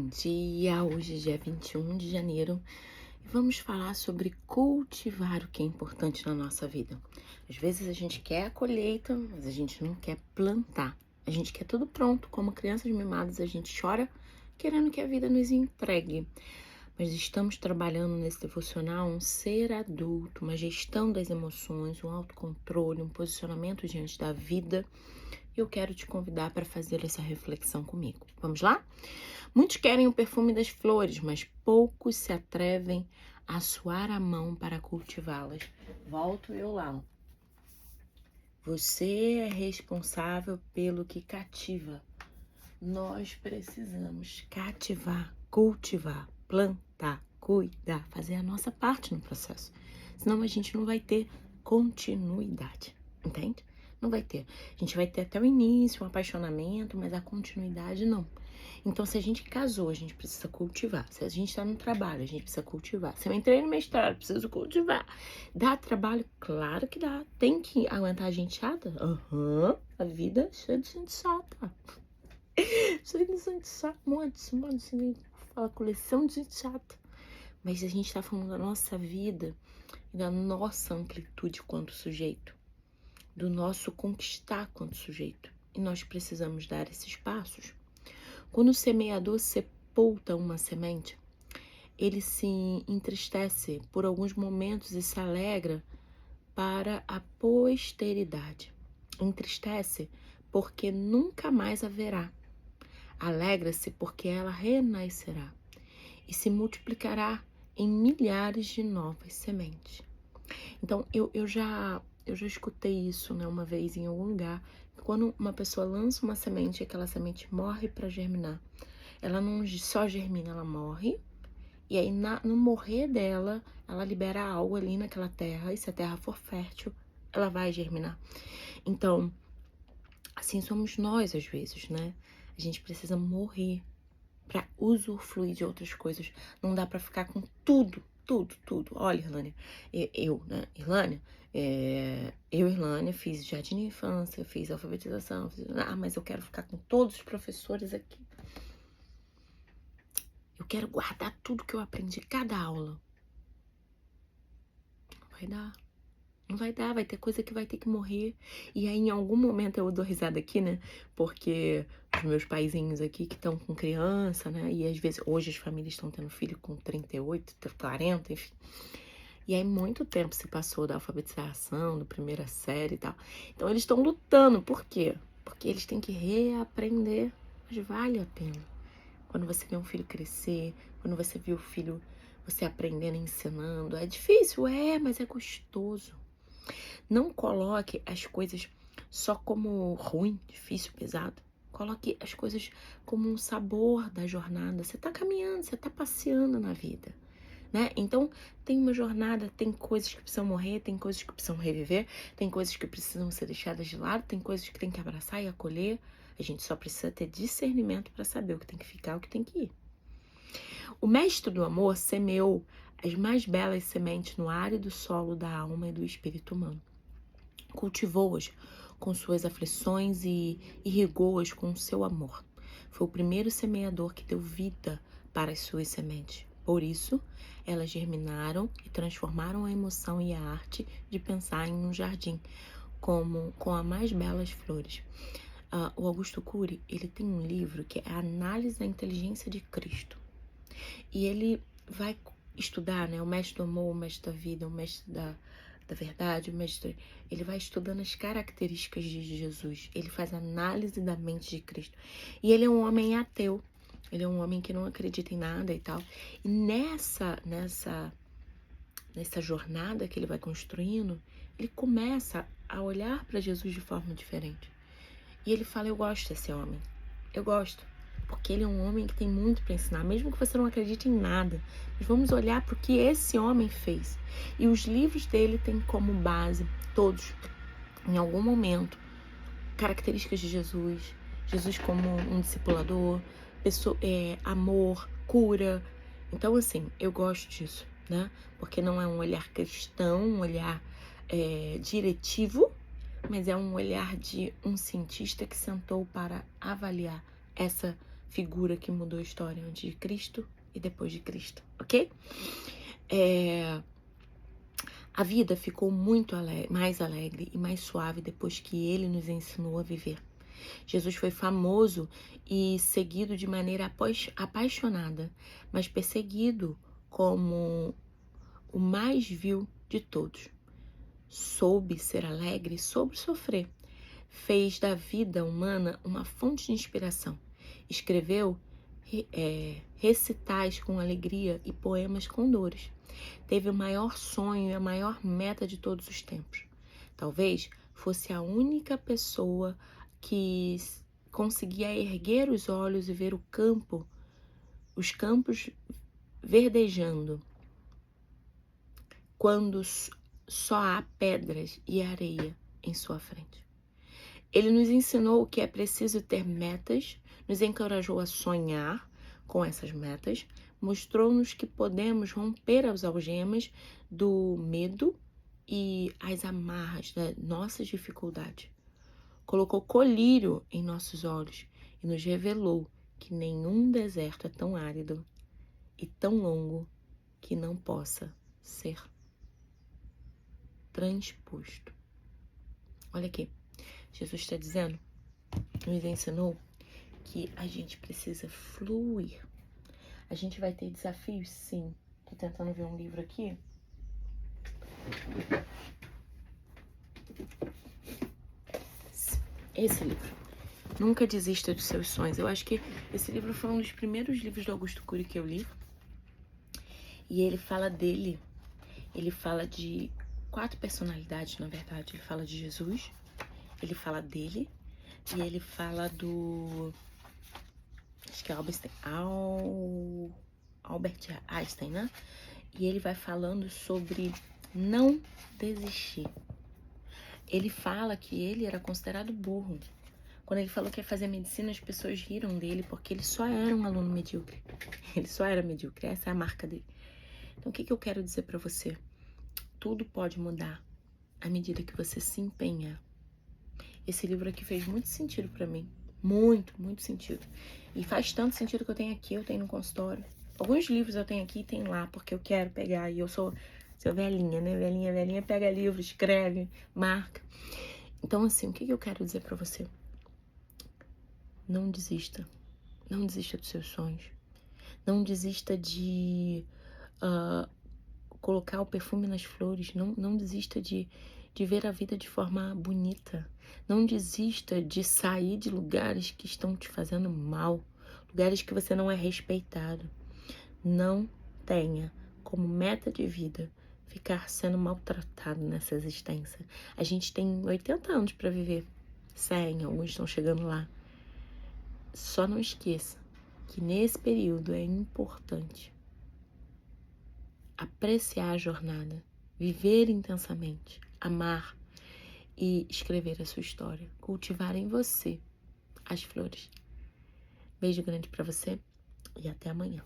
Bom dia, hoje é dia 21 de janeiro e vamos falar sobre cultivar o que é importante na nossa vida. Às vezes a gente quer a colheita, mas a gente não quer plantar. A gente quer tudo pronto, como crianças mimadas, a gente chora querendo que a vida nos entregue. Mas estamos trabalhando nesse devocional um ser adulto, uma gestão das emoções, um autocontrole, um posicionamento diante da vida. Eu quero te convidar para fazer essa reflexão comigo. Vamos lá? Muitos querem o perfume das flores, mas poucos se atrevem a suar a mão para cultivá-las. Volto eu lá. Você é responsável pelo que cativa. Nós precisamos cativar, cultivar, plantar, cuidar, fazer a nossa parte no processo. Senão a gente não vai ter continuidade, entende? Não vai ter. A gente vai ter até o início, um apaixonamento, mas a continuidade não. Então, se a gente casou, a gente precisa cultivar. Se a gente tá no trabalho, a gente precisa cultivar. Se eu entrei no mestrado, preciso cultivar. Dá trabalho? Claro que dá. Tem que aguentar a gente chata? Aham. A vida é cheia de gente chata. Cheia de gente chata. Monte, fala coleção de gente chata. Mas a gente tá falando da nossa vida e da nossa amplitude quanto sujeito. Do nosso conquistar quanto sujeito. E nós precisamos dar esses passos. Quando o semeador sepulta uma semente, ele se entristece por alguns momentos e se alegra para a posteridade. Entristece porque nunca mais haverá. Alegra-se porque ela renascerá e se multiplicará em milhares de novas sementes. Então, eu já escutei isso, né, uma vez em algum lugar. Quando uma pessoa lança uma semente, aquela semente morre para germinar. Ela não só germina, ela morre. E aí, no morrer dela, ela libera algo ali naquela terra. E se a terra for fértil, ela vai germinar. Então, assim somos nós às vezes, né? A gente precisa morrer para usufruir de outras coisas. Não dá para ficar com tudo. Olha, Irlânia, Irlânia, Irlânia, fiz jardim de infância, fiz alfabetização, mas eu quero ficar com todos os professores aqui. Eu quero guardar tudo que eu aprendi, cada aula. Não vai dar. Não vai dar, vai ter coisa que vai ter que morrer. E aí, em algum momento, eu dou risada aqui, né? Porque os meus paizinhos aqui que estão com criança, né? E às vezes, hoje as famílias estão tendo filho com 38, 40, enfim. E aí, muito tempo se passou da alfabetização, da primeira série e tal. Então, eles estão lutando. Por quê? Porque eles têm que reaprender. Mas vale a pena. Quando você vê um filho crescer, quando você vê o filho, você aprendendo, ensinando. É difícil? Mas é gostoso. Não coloque as coisas só como ruim, difícil, pesado. Coloque as coisas como um sabor da jornada. Você tá caminhando, você tá passeando na vida, né? Então, tem uma jornada, tem coisas que precisam morrer, tem coisas que precisam reviver, tem coisas que precisam ser deixadas de lado, tem coisas que tem que abraçar e acolher. A gente só precisa ter discernimento para saber o que tem que ficar, o que tem que ir. O mestre do amor semeou as mais belas sementes no árido solo da alma e do espírito humano. Cultivou-as com suas aflições e irrigou-as com o seu amor. Foi o primeiro semeador que deu vida para as suas sementes. Por isso, elas germinaram e transformaram a emoção e a arte de pensar em um jardim, com as mais belas flores. O Augusto Cury, ele tem um livro que é a Análise da Inteligência de Cristo. E ele vai estudar, né, o mestre do amor, o mestre da vida, o mestre da verdade, o mestre, ele vai estudando as características de Jesus, ele faz análise da mente de Cristo. E ele é um homem ateu, ele é um homem que não acredita em nada e tal. E nessa jornada que ele vai construindo, ele começa a olhar para Jesus de forma diferente. E ele fala, eu gosto desse homem, eu gosto. Porque ele é um homem que tem muito para ensinar, mesmo que você não acredite em nada. Mas vamos olhar para o que esse homem fez. E os livros dele têm como base, todos, em algum momento, características de Jesus. Jesus como um discipulador, amor, cura. Então, assim, eu gosto disso, né? Porque não é um olhar cristão, um olhar diretivo, mas é um olhar de um cientista que sentou para avaliar essa figura que mudou a história antes de Cristo e depois de Cristo, ok? A vida ficou muito mais alegre e mais suave depois que ele nos ensinou a viver. Jesus foi famoso e seguido de maneira apaixonada, mas perseguido como o mais vil de todos. Soube ser alegre, soube sofrer. Fez da vida humana uma fonte de inspiração. Escreveu recitais com alegria e poemas com dores. Teve o maior sonho e a maior meta de todos os tempos. Talvez fosse a única pessoa que conseguia erguer os olhos e ver os campos verdejando, quando só há pedras e areia em sua frente. Ele nos ensinou que é preciso ter metas, nos encorajou a sonhar com essas metas, mostrou-nos que podemos romper as algemas do medo e as amarras das nossas dificuldades. Colocou colírio em nossos olhos e nos revelou que nenhum deserto é tão árido e tão longo que não possa ser transposto. Olha aqui, Jesus está dizendo, nos ensinou que a gente precisa fluir. A gente vai ter desafios, sim. Tô tentando ver um livro aqui. Esse livro, Nunca Desista dos Seus Sonhos. Eu acho que esse livro foi um dos primeiros livros do Augusto Cury que eu li. E ele fala dele. Ele fala de 4 personalidades, na verdade. Ele fala de Jesus, ele fala dele, e ele fala do... acho que é Albert Einstein, né? E ele vai falando sobre não desistir. Ele fala que ele era considerado burro. Quando ele falou que ia fazer medicina, as pessoas riram dele porque ele só era um aluno medíocre. Ele só era medíocre, essa é a marca dele. Então, o que eu quero dizer pra você? Tudo pode mudar à medida que você se empenhar. Esse livro aqui fez muito sentido pra mim. Muito, muito sentido. E faz tanto sentido que eu tenho aqui, eu tenho no consultório. Alguns livros eu tenho aqui e tem lá, porque eu quero pegar. E eu sou velhinha, né? Velhinha pega livro, escreve, marca. Então, assim, o que eu quero dizer pra você? Não desista. Não desista dos seus sonhos. Não desista de colocar o perfume nas flores. Não desista de ver a vida de forma bonita. Não desista de sair de lugares que estão te fazendo mal. Lugares que você não é respeitado. Não tenha como meta de vida ficar sendo maltratado nessa existência. A gente tem 80 anos para viver. 100, alguns estão chegando lá. Só não esqueça que nesse período é importante apreciar a jornada, viver intensamente, amar e escrever a sua história, cultivar em você as flores. Beijo grande para você e até amanhã.